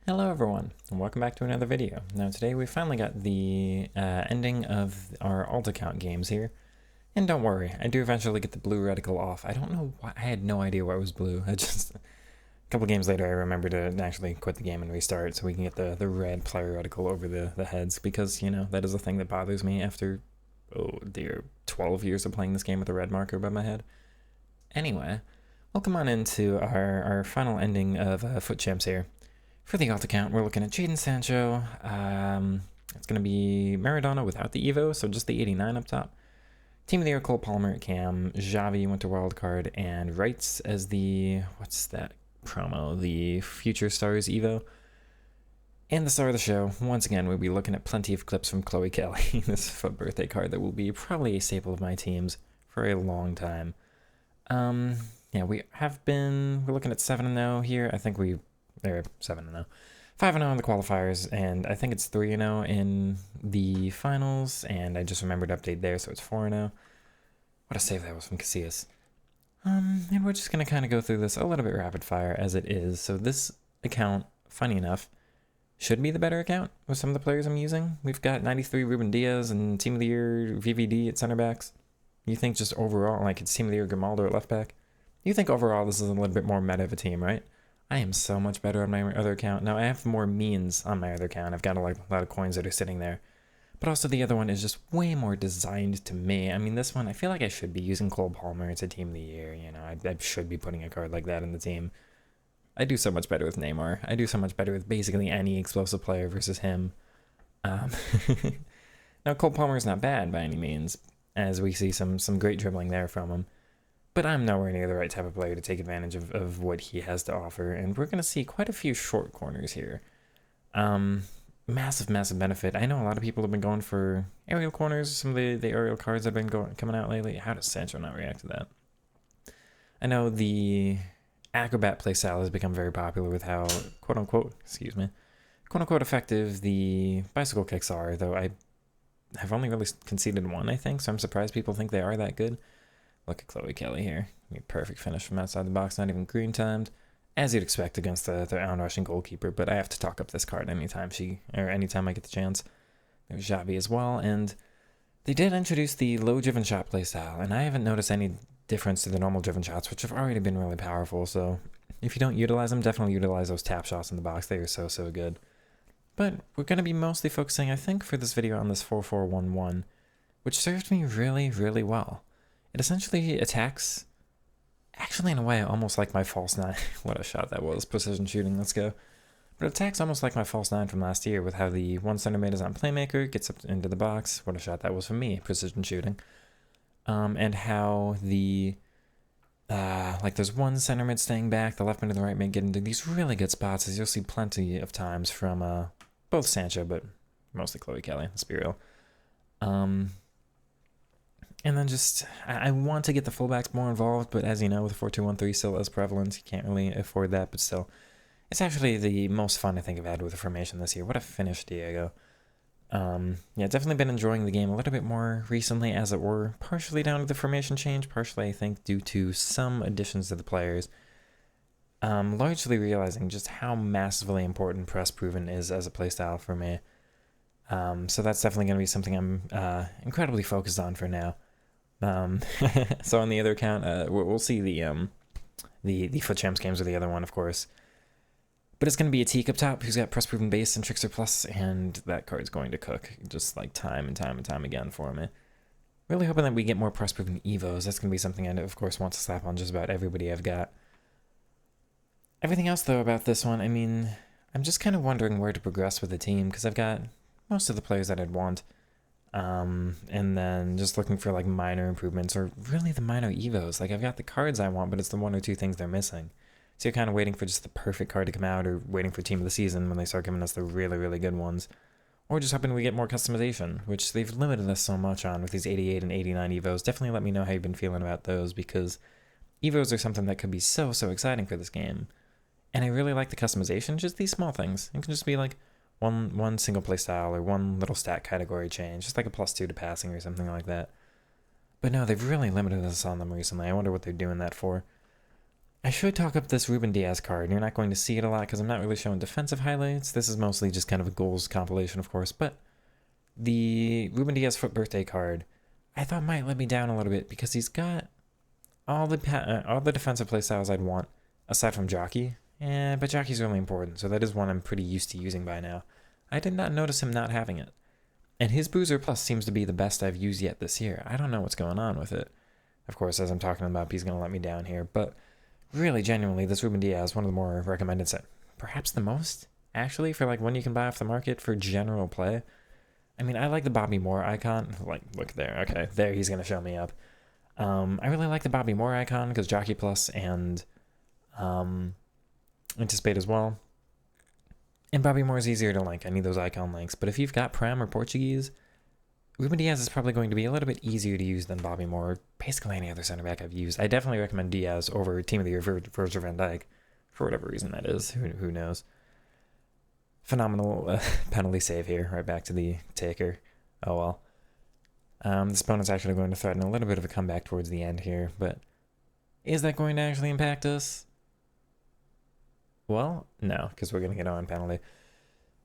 Hello everyone, and welcome back to another video. Now today we finally got the ending of our alt account games here. And don't worry, I do eventually get the blue reticle off. I don't know why, I had no idea why it was blue. A couple games later I remember to actually quit the game and restart so we can get the red player reticle over the heads, because, you know, that is a thing that bothers me after, oh dear, 12 years of playing this game with a red marker above my head. Anyway, welcome on into our final ending of FUT Champs here. For the alt account, we're looking at Jadon Sancho. It's going to be Maradona without the Evo, so just the 89 up top. Team of the Year, Cole Palmer at Cam. Xavi went to wildcard, and Wrights as the, what's that promo? The Future Stars Evo. And the star of the show, once again, we'll be looking at plenty of clips from Chloe Kelly, this FUT birthday card that will be probably a staple of my teams for a long time. Yeah, we're looking at 7-0 here. I think they're 7-0. 5-0 in the qualifiers, and I think it's 3-0 in the finals, and I just remembered to update there, so it's 4-0. What a save that was from Casillas. And we're just going to kind of go through this a little bit rapid fire as it is. So this account, funny enough, should be the better account with some of the players I'm using. We've got 93 Ruben Diaz and Team of the Year VVD at center backs. You think just overall, like it's Team of the Year Grimaldo at left back? You think overall this is a little bit more meta of a team, right? I am so much better on my other account. Now, I have more means on my other account. I've got a lot of coins that are sitting there. But also the other one is just way more designed to me. I mean, this one, I feel like I should be using Cole Palmer. It's a Team of the Year, you know. I should be putting a card like that in the team. I do so much better with Neymar. I do so much better with basically any explosive player versus him. Now, Cole Palmer is not bad by any means, as we see some great dribbling there from him. But I'm nowhere near the right type of player to take advantage of what he has to offer, and we're going to see quite a few short corners here. Massive benefit. I know a lot of people have been going for aerial corners, some of the aerial cards have been coming out lately. How does Sancho not react to that? I know the acrobat playstyle has become very popular with how, quote-unquote effective the bicycle kicks are, though I have only really conceded one, I think, so I'm surprised people think they are that good. Look at Chloe Kelly here. Perfect finish from outside the box, not even green timed, as you'd expect against the onrushing goalkeeper. But I have to talk up this card anytime I get the chance. There's Xavi as well, and they did introduce the low driven shot playstyle, and I haven't noticed any difference to the normal driven shots, which have already been really powerful. So if you don't utilize them, definitely utilize those tap shots in the box. They are so good. But we're going to be mostly focusing, I think, for this video on this 4-4-1-1, which served me really well. It essentially attacks, actually in a way, almost like my false 9. What a shot that was. Precision shooting, let's go. But it attacks almost like my false 9 from last year, with how the one center mid is on playmaker, gets up into the box. What a shot that was from me, precision shooting. And how the, like there's one center mid staying back, the left mid and the right mid get into these really good spots, as you'll see plenty of times from both Sancho, but mostly Chloe Kelly, let's be real. And then just, I want to get the fullbacks more involved, but as you know, with 4-2-1-3 still is prevalent, you can't really afford that, but still. It's actually the most fun I think I've had with the formation this year. What a finish, Diego. Yeah, definitely been enjoying the game a little bit more recently, as it were. Partially down to the formation change, partially I think due to some additions to the players. Largely realizing just how massively important press proven is as a playstyle for me. So that's definitely going to be something I'm incredibly focused on for now. So on the other account, we'll see the FUT Champs games with the other one, of course. But it's going to be a Teak up top who's got Press Proven Base and Trickster Plus, and that card's going to cook just like time and time again for me. Really hoping that we get more Press Proven Evos. That's going to be something I, of course, want to slap on just about everybody I've got. Everything else, though, about this one, I mean, I'm just kind of wondering where to progress with the team, because I've got most of the players that I'd want. And then just looking for like minor improvements, or really the minor evos. Like I've got the cards I want, but it's the one or two things they're missing. So you're kind of waiting for just the perfect card to come out, or waiting for team of the season when they start giving us the really good ones. Or just hoping we get more customization, which they've limited us so much on with these 88 and 89 evos. Definitely let me know how you've been feeling about those, because evos are something that could be so exciting for this game. And I really like the customization, just these small things. It can just be like one single play style, or one little stat category change, just like a +2 to passing or something like that. But no, they've really limited us on them recently. I wonder what they're doing that for. I should talk up this Ruben Diaz card. You're not going to see it a lot because I'm not really showing defensive highlights. This is mostly just kind of a goals compilation, of course, but the Ruben Diaz FUT birthday card I thought might let me down a little bit because he's got all the defensive playstyles I'd want aside from Jockey. But Jockey's really important, so that is one I'm pretty used to using by now. I did not notice him not having it. And his Boozer Plus seems to be the best I've used yet this year. I don't know what's going on with it. Of course, as I'm talking about, he's going to let me down here. But really, genuinely, this Ruben Diaz, one of the more recommended set. Perhaps the most, actually, for like one you can buy off the market for general play. I mean, I like the Bobby Moore icon. Like, look there. Okay, there he's going to show me up. I really like the Bobby Moore icon because Jockey Plus and Anticipate as well. And Bobby Moore is easier to link. I need those icon links. But if you've got Prem or Portuguese, Ruben Diaz is probably going to be a little bit easier to use than Bobby Moore, or basically any other center back I've used. I definitely recommend Diaz over Team of the Year Virgil van Dijk, for whatever reason that is. Who knows? Phenomenal penalty save here. Right back to the taker. Oh well. This opponent's actually going to threaten a little bit of a comeback towards the end here, but is that going to actually impact us? Well, no, because we're going to get on penalty.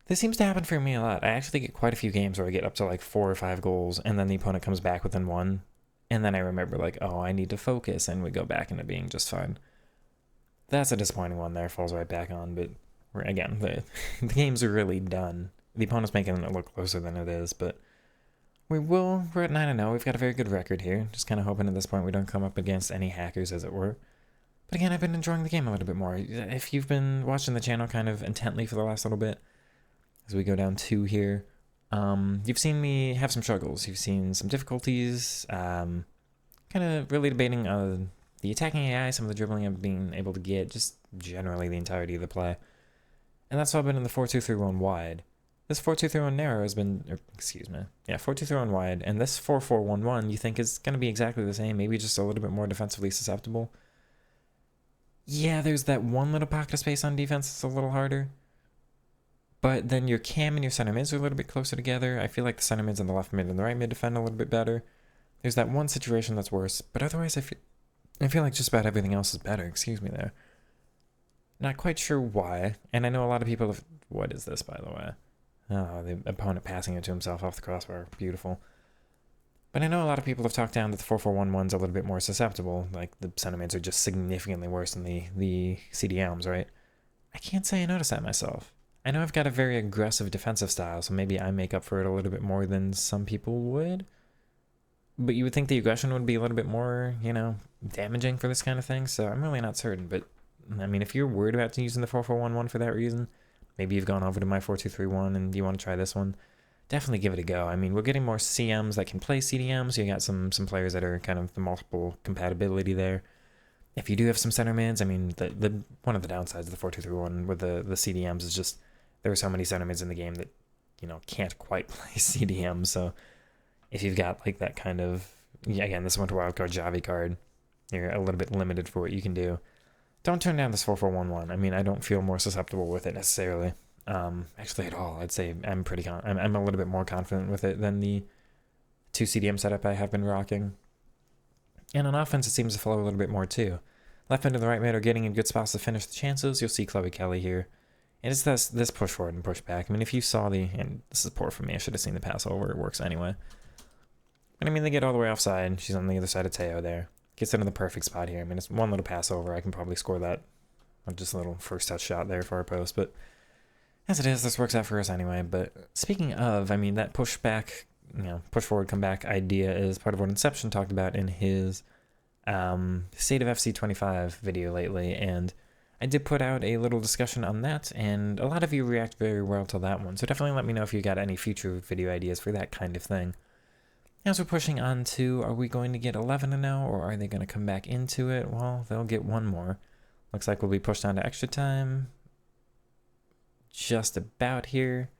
This seems to happen for me a lot. I actually get quite a few games where I get up to like 4 or 5 goals, and then the opponent comes back within 1, and then I remember like, oh, I need to focus, and we go back into being just fine. That's a disappointing one there, falls right back on, but again, the games are really done. The opponent's making it look closer than it is, but we're at 9-0. We've got a very good record here. Just kind of hoping at this point we don't come up against any hackers, as it were. But again, I've been enjoying the game a little bit more. If you've been watching the channel kind of intently for the last little bit, as we go down 2 here, you've seen me have some struggles. You've seen some difficulties, kind of really debating the attacking AI, some of the dribbling I've been able to get, just generally the entirety of the play. And that's why I've been in the 4-2-3-1 wide. This 4-2-3-1 narrow has been, 4-2-3-1 wide, and this 4-4-1-1 you think is going to be exactly the same, maybe just a little bit more defensively susceptible. Yeah, there's that one little pocket of space on defense that's a little harder. But then your cam and your center mids are a little bit closer together. I feel like the center mids and the left mid and the right mid defend a little bit better. There's that one situation that's worse, but otherwise I feel like just about everything else is better. Excuse me there. Not quite sure why, and I know a lot of people have... What is this, by the way? Oh, the opponent passing it to himself off the crossbar. Beautiful. But I know a lot of people have talked down that the 4-4-1-1's a little bit more susceptible. Like, the center mids are just significantly worse than the CDMs, right? I can't say I noticed that myself. I know I've got a very aggressive defensive style, so maybe I make up for it a little bit more than some people would. But you would think the aggression would be a little bit more, damaging for this kind of thing, so I'm really not certain. But, I mean, if you're worried about using the 4-4-1-1 for that reason, maybe you've gone over to my 4-2-3-1 and you want to try this one, definitely give it a go. I mean, we're getting more CMs that can play CDMs, so you got some players that are kind of the multiple compatibility there. If you do have some center mids, I mean, the one of the downsides of the 4-2-3-1 with the CDMs is just there are so many center mids in the game that, can't quite play CDMs, so if you've got like that kind of, again, this Winter Wildcard Javi card, you're a little bit limited for what you can do. Don't turn down this 4-4-1-1. I mean, I don't feel more susceptible with it necessarily. Actually at all. I'd say I'm I'm a little bit more confident with it than the 2 CDM setup I have been rocking. And on offense, it seems to flow a little bit more too. Left mid and the right mid are getting in good spots to finish the chances. You'll see Chloe Kelly here. And it's this push forward and push back. I mean, if you saw and this is poor for me, I should have seen the pass over. It works anyway. But I mean, they get all the way offside. She's on the other side of Teo there. Gets into the perfect spot here. I mean, it's one little pass over. I can probably score that. Just a little first touch shot there for our post. But as it is, this works out for us anyway. But speaking of, I mean, that push back, push forward, come back idea is part of what Inception talked about in his State of FC 25 video lately. And I did put out a little discussion on that, and a lot of you react very well to that one. So definitely let me know if you got any future video ideas for that kind of thing. As we're pushing on to, are we going to get 11-0, or are they going to come back into it? Well, they'll get one more. Looks like we'll be pushed on to extra time. Just about here.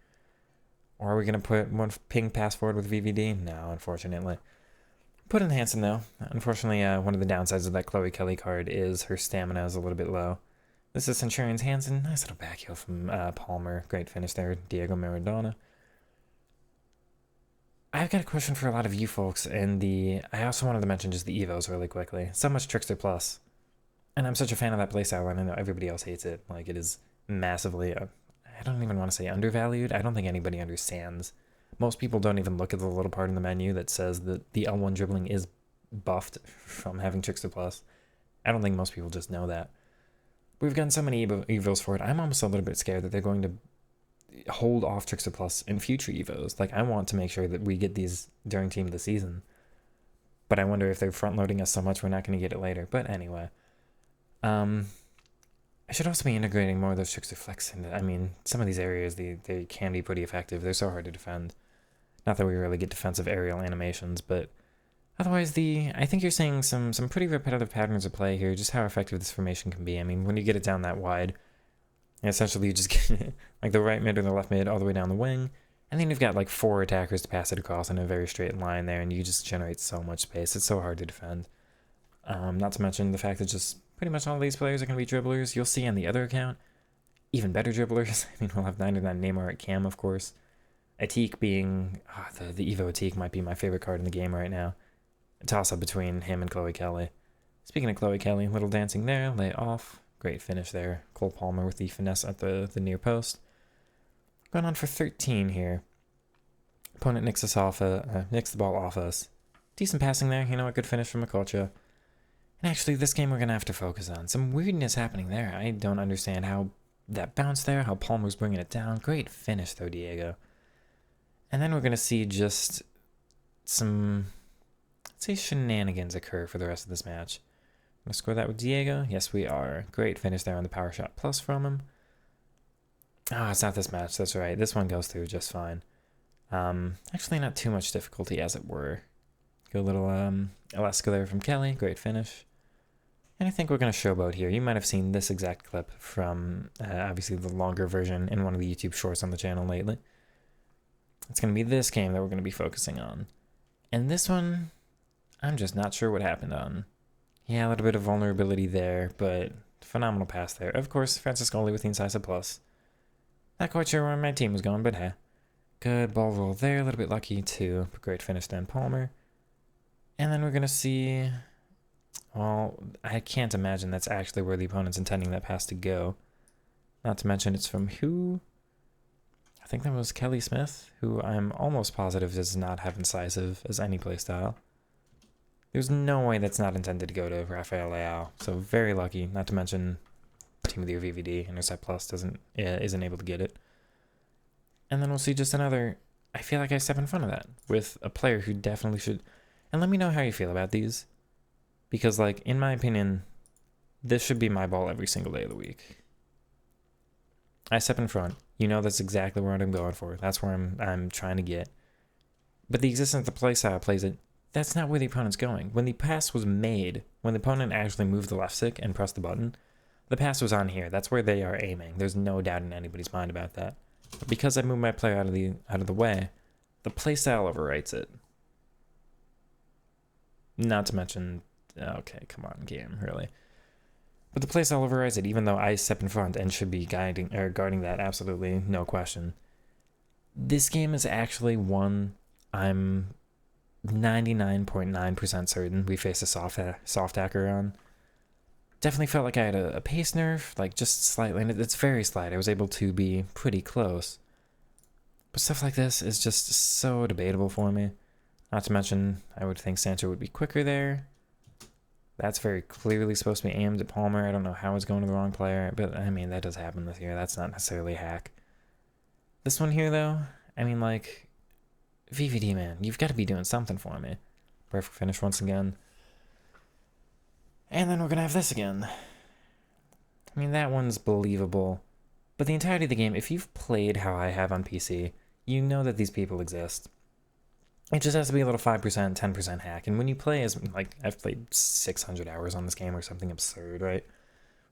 Or are we going to put one ping pass forward with VVD? No, unfortunately. Put in Hansen, though. Unfortunately, one of the downsides of that Chloe Kelly card is her stamina is a little bit low. This is Centurion's Hansen. Nice little back heel from Palmer. Great finish there. Diego Maradona. I've got a question for a lot of you folks, and I also wanted to mention just the Evos really quickly. So much Trickster Plus. And I'm such a fan of that playstyle, and I know everybody else hates it. Like, it is massively, I don't even want to say undervalued. I don't think anybody understands. Most people don't even look at the little part in the menu that says that the L1 dribbling is buffed from having Trickster Plus. I don't think most people just know that. We've gotten so many evos for it. I'm almost a little bit scared that they're going to hold off Trickster Plus in future evos. Like, I want to make sure that we get these during Team of the Season. But I wonder if they're front-loading us so much we're not going to get it later. But anyway. I should also be integrating more of those Trickster Flex into, I mean, some of these areas, they can be pretty effective. They're so hard to defend. Not that we really get defensive aerial animations, but otherwise I think you're seeing some pretty repetitive patterns of play here, just how effective this formation can be. I mean, when you get it down that wide, essentially you just get like the right mid or the left mid all the way down the wing, and then you've got like 4 attackers to pass it across in a very straight line there, and you just generate so much space. It's so hard to defend. Not to mention the fact that just pretty much all these players are going to be dribblers. You'll see on the other account, even better dribblers. I mean, we'll have 99 Neymar at cam, of course. Atik being, the Evo Atik might be my favorite card in the game right now. A toss-up between him and Chloe Kelly. Speaking of Chloe Kelly, little dancing there, lay off. Great finish there. Cole Palmer with the finesse at the near post. Going on for 13 here. Opponent nicks the ball off us. Decent passing there. You know, a good finish from Akocha. And actually, this game we're going to have to focus on. Some weirdness happening there. I don't understand how that bounced there, how Palmer's bringing it down. Great finish, though, Diego. And then we're going to see just some, let's say, shenanigans occur for the rest of this match. Going to score that with Diego? Yes, we are. Great finish there on the power shot plus from him. It's not this match. That's right. This one goes through just fine. Actually, not too much difficulty, as it were. Go a little Alaska there from Kelly. Great finish. And I think we're going to showboat here. You might have seen this exact clip from, obviously, the longer version in one of the YouTube shorts on the channel lately. It's going to be this game that we're going to be focusing on. And this one, I'm just not sure what happened on. Yeah, a little bit of vulnerability there, but phenomenal pass there. Of course, Franciscoli with the incisive plus. Not quite sure where my team was going, but hey. Good ball roll there, a little bit lucky too. Great finish then, Palmer. And then we're going to see... Well, I can't imagine that's actually where the opponent's intending that pass to go. Not to mention it's from who? I think that was Kelly Smith, who I'm almost positive does not have incisive as any playstyle. There's no way that's not intended to go to Rafael Leao. So very lucky, not to mention Team of the Year VVD, Intercept Plus isn't able to get it. And then we'll see just another... I feel like I step in front of that with a player who definitely should... And let me know how you feel about these. Because, like, in my opinion, this should be my ball every single day of the week. I step in front. You know that's exactly where I'm going for. That's where I'm trying to get. But the existence of the playstyle plays it. That's not where the opponent's going. When the pass was made, when the opponent actually moved the left stick and pressed the button, the pass was on here. That's where they are aiming. There's no doubt in anybody's mind about that. But because I moved my player out of the way, the playstyle overwrites it. Not to mention... Okay, come on, game, really. But the playstyle overrides it, even though I step in front and should be guarding that, absolutely, no question. This game is actually one I'm 99.9% certain we faced a soft hacker on. Definitely felt like I had a pace nerf, like just slightly, and it's very slight. I was able to be pretty close. But stuff like this is just so debatable for me. Not to mention, I would think Sancho would be quicker there. That's very clearly supposed to be aimed at Palmer. I don't know how it's going to the wrong player, but I mean, that does happen this year. That's not necessarily a hack. This one here, though, I mean, like, VVD, man, you've got to be doing something for me. Perfect finish once again. And then we're going to have this again. I mean, that one's believable. But the entirety of the game, if you've played how I have on PC, you know that these people exist. It just has to be a little 5%, 10% hack. And when you play as, like, I've played 600 hours on this game or something absurd, right?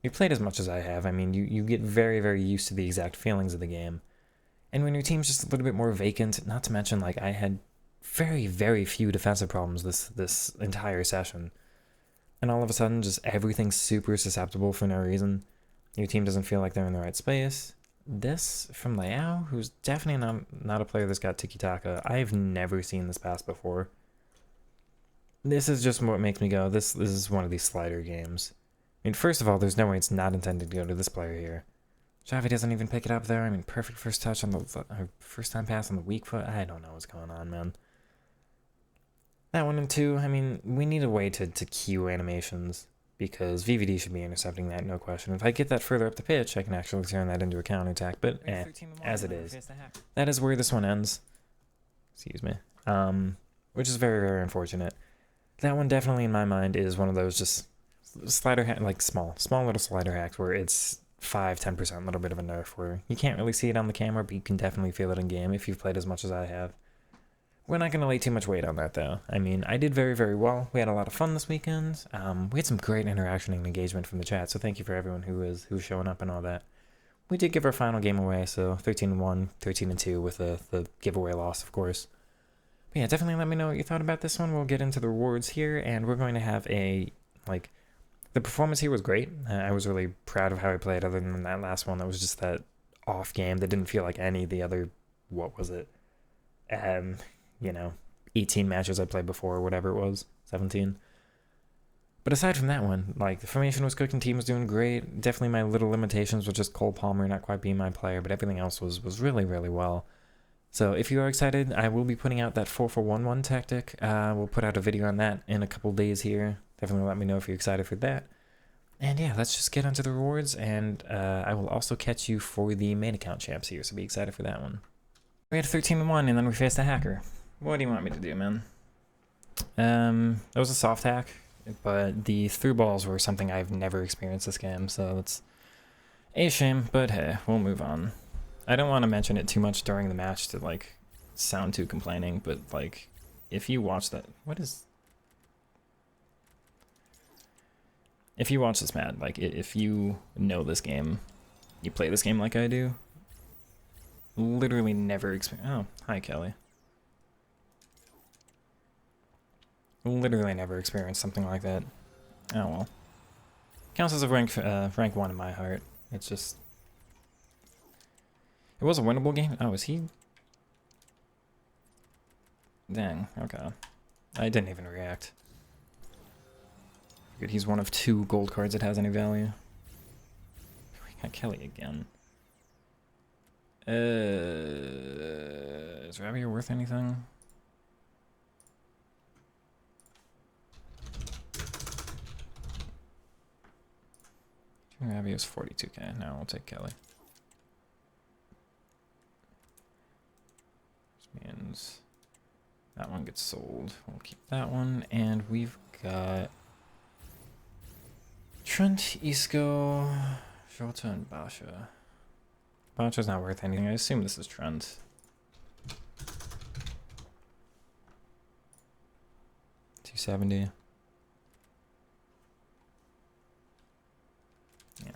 You played as much as I have. I mean, you get very, very used to the exact feelings of the game. And when your team's just a little bit more vacant, not to mention, like, I had very, very few defensive problems this entire session. And all of a sudden, just everything's super susceptible for no reason. Your team doesn't feel like they're in the right space. This from Leao, who's definitely not a player that's got tiki-taka. I've never seen this pass before. This is just what makes me go, this is one of these slider games. mean, first of all, there's no way it's not intended to go to this player here. Xavi doesn't even pick it up there. I mean, perfect first touch on the first time pass on the weak foot. I don't know what's going on, man. That one and two, I mean, we need a way to cue animations because VVD should be intercepting that, no question. If I get that further up the pitch, I can actually turn that into a counterattack, but as it is. That is where this one ends. Excuse me. Which is very, very unfortunate. That one definitely, in my mind, is one of those just slider hack, like small little slider hacks where it's 5-10%, a little bit of a nerf where you can't really see it on the camera, but you can definitely feel it in game if you've played as much as I have. We're not going to lay too much weight on that, though. I mean, I did very, very well. We had a lot of fun this weekend. We had some great interaction and engagement from the chat, so thank you for everyone who's showing up and all that. We did give our final game away, so 13-1, 13-2 with the giveaway loss, of course. But yeah, definitely let me know what you thought about this one. We'll get into the rewards here, and we're going to have the performance here was great. I was really proud of how I played, other than that last one that was just that off game that didn't feel like any of the other, what was it? 18 matches I played before, or whatever it was, 17. But aside from that one, like, the formation was cooking, team was doing great. Definitely my little limitations with just Cole Palmer not quite being my player, but everything else was really, really well. So if you are excited, I will be putting out that 4-4-1-1 tactic. We'll put out a video on that in a couple days here. Definitely let me know if you're excited for that. And yeah, let's just get onto the rewards, and I will also catch you for the main account champs here, so be excited for that one. We had 13-1, and then we faced a hacker. What do you want me to do, man? That was a soft hack, but the through balls were something I've never experienced this game, so it's a shame, but hey, we'll move on. I don't want to mention it too much during the match to, like, sound too complaining, but, like, if you watch that... If you watch this match, like, if you know this game, you play this game like I do, literally never experience... Oh, hi, Kelly. Literally never experienced something like that. Oh well. Counts as a rank 1 in my heart. It's just... It was a winnable game. Oh, is he... Dang, okay. I didn't even react. Good, he's one of 2 gold cards that has any value. We got Kelly again. Is Rabier worth anything? Rabier is 42k. Now I'll take Kelly. Which means that one gets sold. We'll keep that one. And we've got Trent, Isco, Jota, and Basha. Basha's not worth anything. I assume this is Trent. $270. Yeah.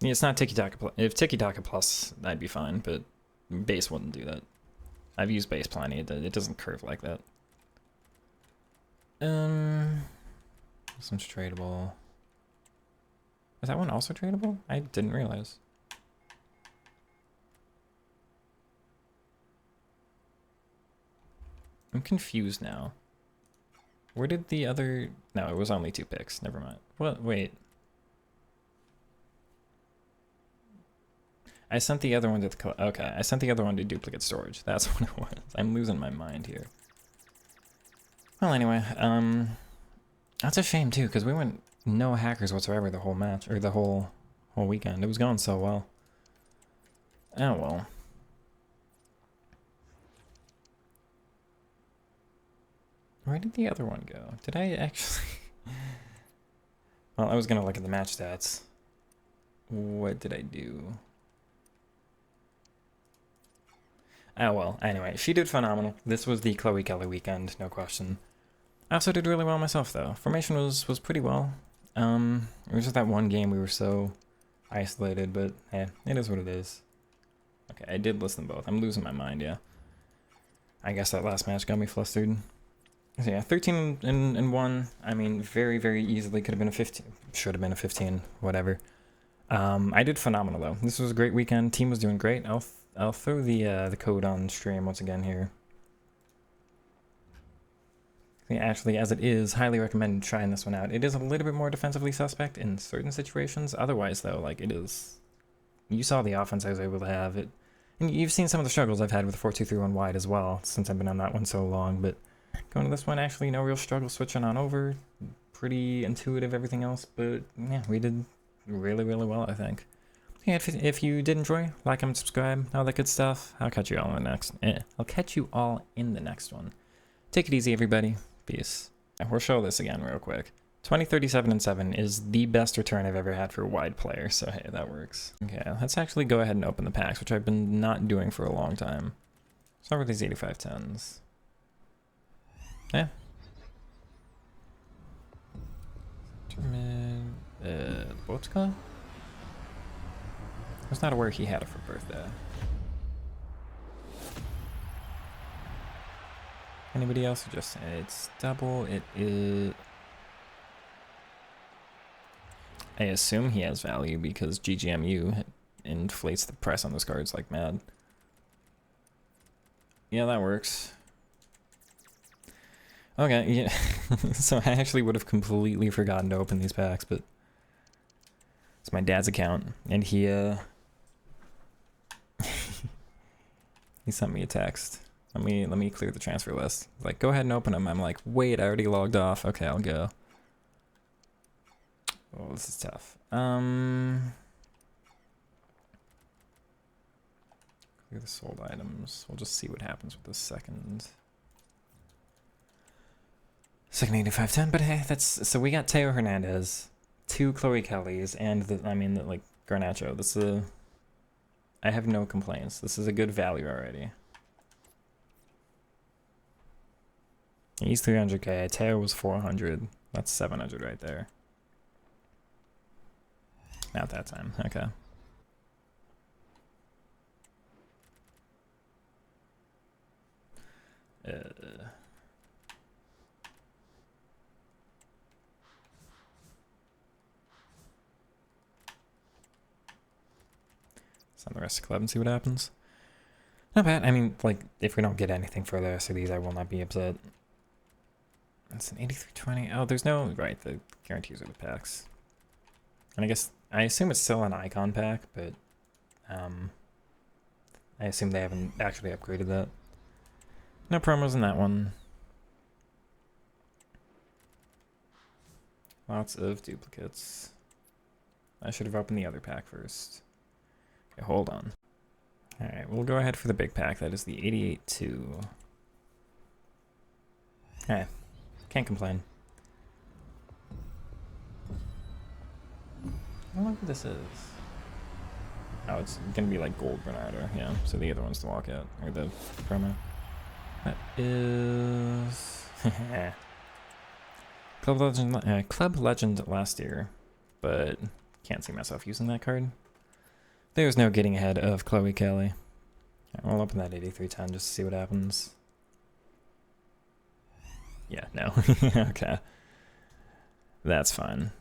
Yeah, it's not Tiki Taka. If Tiki Taka Plus, I'd be fine, but base wouldn't do that. I've used base plenty. It doesn't curve like that. This one's tradable. Is that one also tradable? I didn't realize. I'm confused now. Where did the other... No, it was only 2 picks. Never mind. What? Wait. I sent the other one to the... Okay, I sent the other one to duplicate storage. That's what it was. I'm losing my mind here. Well, anyway, that's a shame, too, because we went no hackers whatsoever the whole match, or the whole weekend. It was going so well. Oh, well. Where did the other one go? Did I actually... Well, I was going to look at the match stats. What did I do? Oh, well, anyway, she did phenomenal. This was the Chloe Kelly weekend, no question. I also did really well myself, though. Formation was pretty well. It was just that one game we were so isolated, but yeah, it is what it is. Okay, I did list them both. I'm losing my mind, yeah. I guess that last match got me flustered. So yeah, 13-1. I mean, very, very easily could have been a 15. Should have been a 15, whatever. I did phenomenal, though. This was a great weekend. Team was doing great. I'll throw the code on stream once again here. Actually, as it is, highly recommend trying this one out. It is a little bit more defensively suspect in certain situations. Otherwise, though, like, it is... You saw the offense I was able to have. It, and you've seen some of the struggles I've had with the 4-2-3-1 wide as well, since I've been on that one so long. But going to this one, actually, no real struggle switching on over. Pretty intuitive, everything else. But, yeah, we did really, really well, I think. Yeah, if you did enjoy, like, comment, subscribe, all that good stuff. I'll catch you all in the next... I'll catch you all in the next one. Take it easy, everybody. Peace. We'll show this again real quick. 2037-7 is the best return I've ever had for a wide player, so hey, that works. Okay, let's actually go ahead and open the packs, which I've been not doing for a long time. Start with these 8510s. Yeah. Botka? I was not aware he had it for birthday. Anybody else? Just it's double. It is. I assume he has value because GGMU inflates the price on those cards like mad. Yeah, that works. Okay, yeah. So I actually would have completely forgotten to open these packs, but it's my dad's account, and he he sent me a text. Let me clear the transfer list. Like, go ahead and open them. I'm like, wait, I already logged off. Okay, I'll go. Oh, this is tough. Clear the sold items. We'll just see what happens with this second 8510. But hey, that's so we got Teo Hernandez, 2 Chloe Kellys, and like Garnacho. This is I have no complaints. This is a good value already. He's 300k. Teo was 400. That's 700 right there. Not that time. Okay. Send the rest of the club and see what happens. Not bad. I mean, like, if we don't get anything for the rest of these, I will not be upset. That's an 8320. Oh, there's no... Right, the guarantees are the packs. And I assume it's still an icon pack, but... I assume they haven't actually upgraded that. No promos in that one. Lots of duplicates. I should have opened the other pack first. Okay, hold on. Alright, we'll go ahead for the big pack. That is the 88-2. Alright. Can't complain. I don't know what this is. Oh, it's gonna be like gold Bernardo, yeah. So the other one's the walkout, or the promo. That is... Club Legend last year, but can't see myself using that card. There's no getting ahead of Chloe Kelly. Right, we'll open that 8310 just to see what happens. Yeah, no. Okay. That's fine.